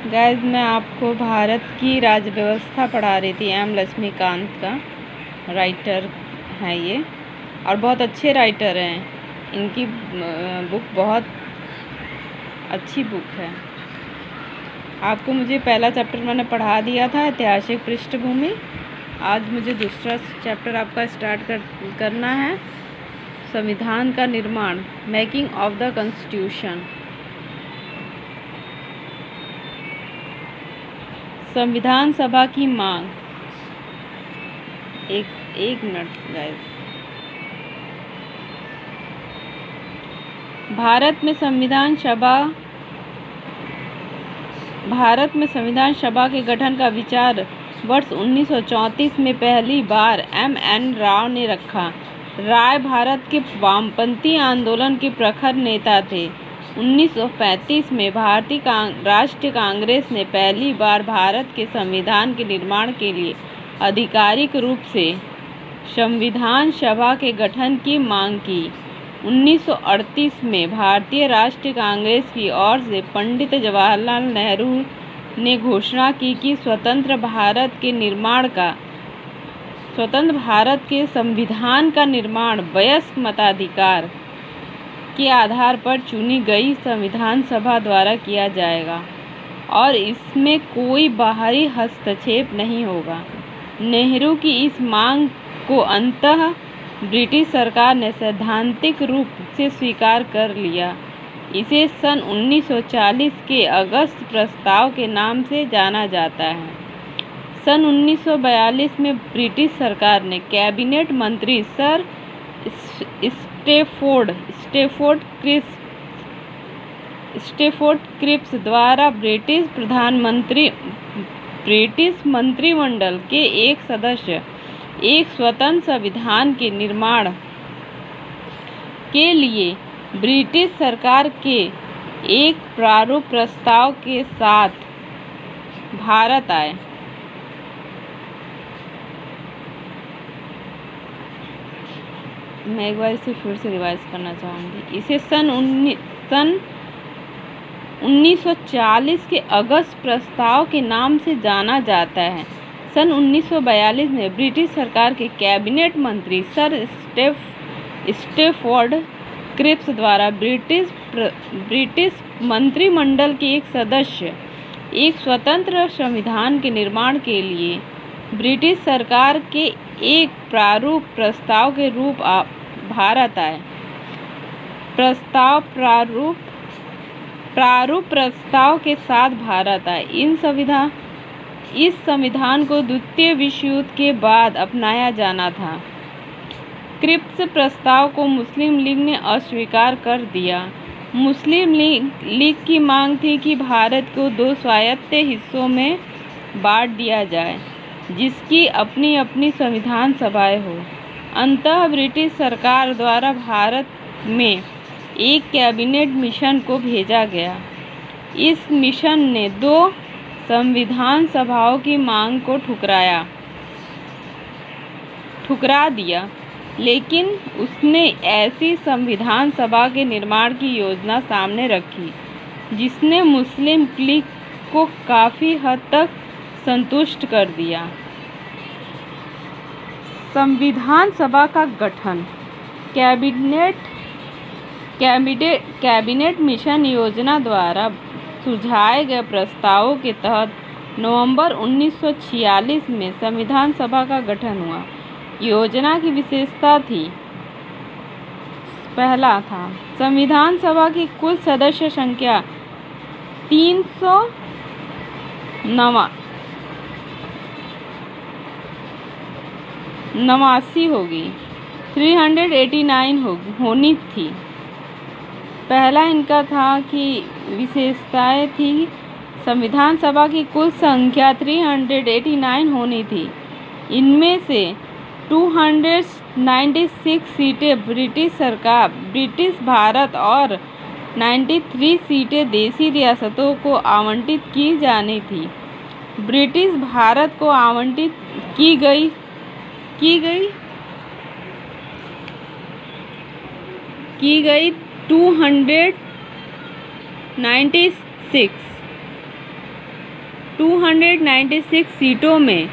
Guys, मैं आपको भारत की राज्य व्यवस्था पढ़ा रही थी। एम लक्ष्मीकांत का राइटर है ये, और बहुत अच्छे राइटर हैं। इनकी बुक बहुत अच्छी बुक है। आपको मुझे पहला चैप्टर मैंने पढ़ा दिया था, ऐतिहासिक पृष्ठभूमि। आज मुझे दूसरा चैप्टर आपका स्टार्ट करना है, संविधान का निर्माण, मेकिंग ऑफ द कॉन्स्टिट्यूशन। संविधान सभा की मांग। एक मिनट गाइस। भारत में संविधान सभा के गठन का विचार वर्ष 1934 में पहली बार M.N. राव ने रखा। राय भारत के वामपंथी आंदोलन के प्रखर नेता थे। 1935 में भारतीय राष्ट्रीय कांग्रेस ने पहली बार भारत के संविधान के निर्माण के लिए आधिकारिक रूप से संविधान सभा के गठन की मांग की। 1938 में भारतीय राष्ट्रीय कांग्रेस की ओर से पंडित जवाहरलाल नेहरू ने घोषणा की कि स्वतंत्र भारत के संविधान का निर्माण वयस्क मताधिकार के आधार पर चुनी गई संविधान सभा द्वारा किया जाएगा और इसमें कोई बाहरी हस्तक्षेप नहीं होगा। नेहरू की इस मांग को अंततः ब्रिटिश सरकार ने सैद्धांतिक रूप से स्वीकार कर लिया। इसे सन 1940 के अगस्त प्रस्ताव के नाम से जाना जाता है। सन 1942 में ब्रिटिश सरकार ने कैबिनेट मंत्री सर स्टैफोर्ड क्रिप्स द्वारा ब्रिटिश मंत्रिमंडल के एक सदस्य एक स्वतंत्र संविधान के निर्माण के लिए ब्रिटिश सरकार के एक प्रारूप प्रस्ताव के साथ भारत आए। मैं एक बार इसे फिर से रिवाइज करना चाहूँगी। इसे सन 1940 के अगस्त प्रस्ताव के नाम से जाना जाता है। सन 1942 में ब्रिटिश सरकार के कैबिनेट मंत्री सर स्टैफोर्ड क्रिप्स द्वारा ब्रिटिश मंत्रिमंडल के एक सदस्य एक स्वतंत्र संविधान के निर्माण के लिए ब्रिटिश सरकार के एक प्रारूप प्रस्ताव के रूप भारत आए। प्रारूप प्रस्ताव के साथ भारत आए। इस संविधान को द्वितीय विश्व युद्ध के बाद अपनाया जाना था। क्रिप्स प्रस्ताव को मुस्लिम लीग ने अस्वीकार कर दिया। मुस्लिम लीग की मांग थी कि भारत को 2 स्वायत्त हिस्सों में बांट दिया जाए, जिसकी अपनी अपनी संविधान सभाएं हो। अंततः ब्रिटिश सरकार द्वारा भारत में एक कैबिनेट मिशन को भेजा गया। इस मिशन ने 2 संविधान सभाओं की मांग को ठुकरा दिया, लेकिन उसने ऐसी संविधान सभा के निर्माण की योजना सामने रखी जिसने मुस्लिम लीग को काफ़ी हद तक संतुष्ट कर दिया। संविधान सभा का गठन। कैबिनेट मिशन योजना द्वारा सुझाए गए प्रस्तावों के तहत नवंबर 1946 में संविधान सभा का गठन हुआ। योजना की विशेषता थी, पहला था, संविधान सभा की कुल सदस्य संख्या 389 होगी, 389 होनी थी। पहला इनका था कि विशेषताएं थी, संविधान सभा की कुल संख्या 389 होनी थी। इनमें से 296 सीटें ब्रिटिश भारत और 93 सीटें देशी रियासतों को आवंटित की जानी थी। ब्रिटिश भारत को आवंटित की गई 296 296 सीटों में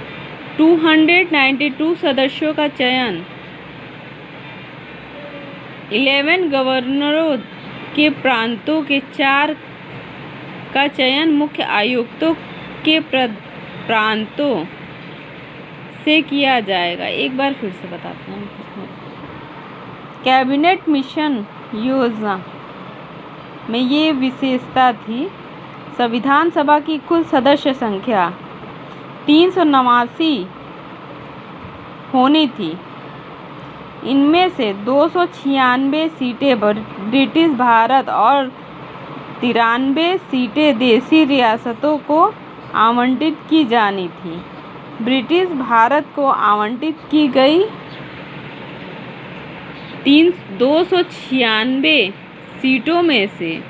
292 सदस्यों का चयन 11 गवर्नरों के प्रांतों के 4 का चयन मुख्य आयुक्तों के प्रांतों से किया जाएगा। एक बार फिर से बताते हैं। कैबिनेट मिशन योजना में ये विशेषता थी। संविधान सभा की कुल सदस्य संख्या 389 होनी थी। इनमें से 296 सीटें ब्रिटिश भारत और 93 सीटें देशी रियासतों को आवंटित की जानी थी। ब्रिटिश भारत को आवंटित की गई 296 सीटों में से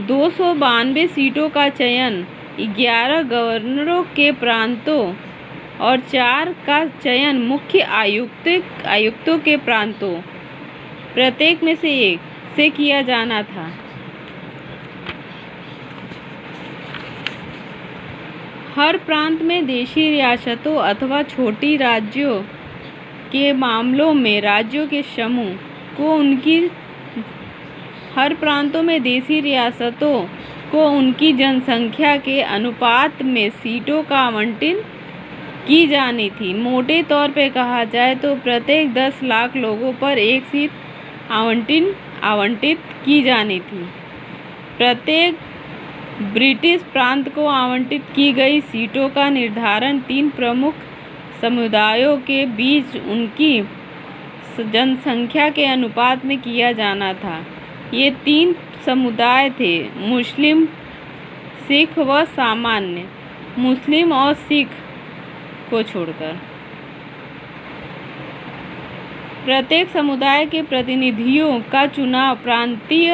292 सीटों का चयन 11 गवर्नरों के प्रांतों और 4 का चयन मुख्य आयुक्तों के प्रांतों प्रत्येक में से एक से किया जाना था। हर प्रांत में देशी रियासतों अथवा छोटी राज्यों के मामलों में राज्यों के समूह को हर प्रांतों में देशी रियासतों को उनकी जनसंख्या के अनुपात में सीटों का आवंटन की जानी थी। मोटे तौर पर कहा जाए तो प्रत्येक 10 लाख लोगों पर एक सीट आवंटित की जानी थी। प्रत्येक ब्रिटिश प्रांत को आवंटित की गई सीटों का निर्धारण 3 प्रमुख समुदायों के बीच उनकी जनसंख्या के अनुपात में किया जाना था। ये 3 समुदाय थे: मुस्लिम, सिख व सामान्य। मुस्लिम और सिख को छोड़कर प्रत्येक समुदाय के प्रतिनिधियों का चुनाव प्रांतीय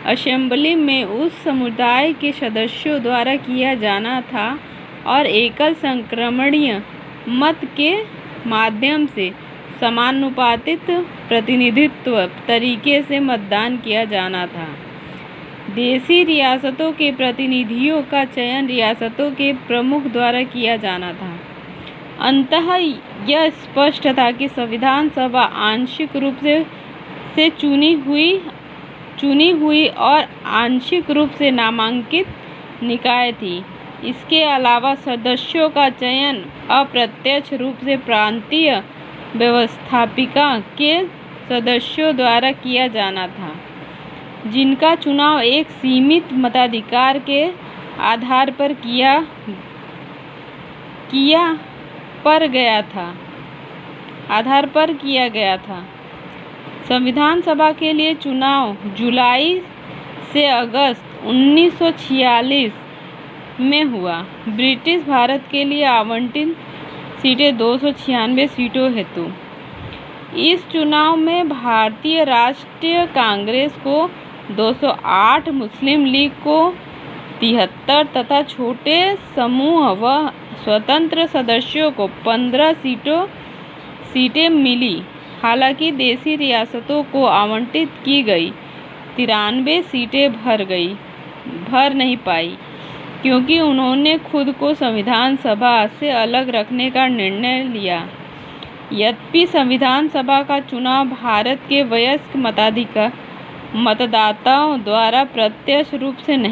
असेंबली में उस समुदाय के सदस्यों द्वारा किया जाना था और एकल संक्रमणीय मत के माध्यम से समानुपातिक प्रतिनिधित्व तरीके से मतदान किया जाना था। देशी रियासतों के प्रतिनिधियों का चयन रियासतों के प्रमुख द्वारा किया जाना था। अंततः यह स्पष्ट था कि संविधान सभा आंशिक रूप से चुनी हुई और आंशिक रूप से नामांकित निकाय थी। इसके अलावा सदस्यों का चयन अप्रत्यक्ष रूप से प्रांतीय व्यवस्थापिका के सदस्यों द्वारा किया जाना था, जिनका चुनाव एक सीमित मताधिकार के आधार पर किया गया था। संविधान सभा के लिए चुनाव जुलाई से अगस्त 1946 में हुआ। ब्रिटिश भारत के लिए आवंटित सीटें 296 सीटों हेतु। इस चुनाव में भारतीय राष्ट्रीय कांग्रेस को 208, मुस्लिम लीग को 73 तथा छोटे समूह व स्वतंत्र सदस्यों को 15 सीटें मिली। हालांकि देशी रियासतों को आवंटित की गई 93 सीटें भर नहीं पाई, क्योंकि उन्होंने खुद को संविधान सभा से अलग रखने का निर्णय लिया। यद्यपि संविधान सभा का चुनाव भारत के वयस्क मतदाताओं द्वारा प्रत्यक्ष रूप से नहीं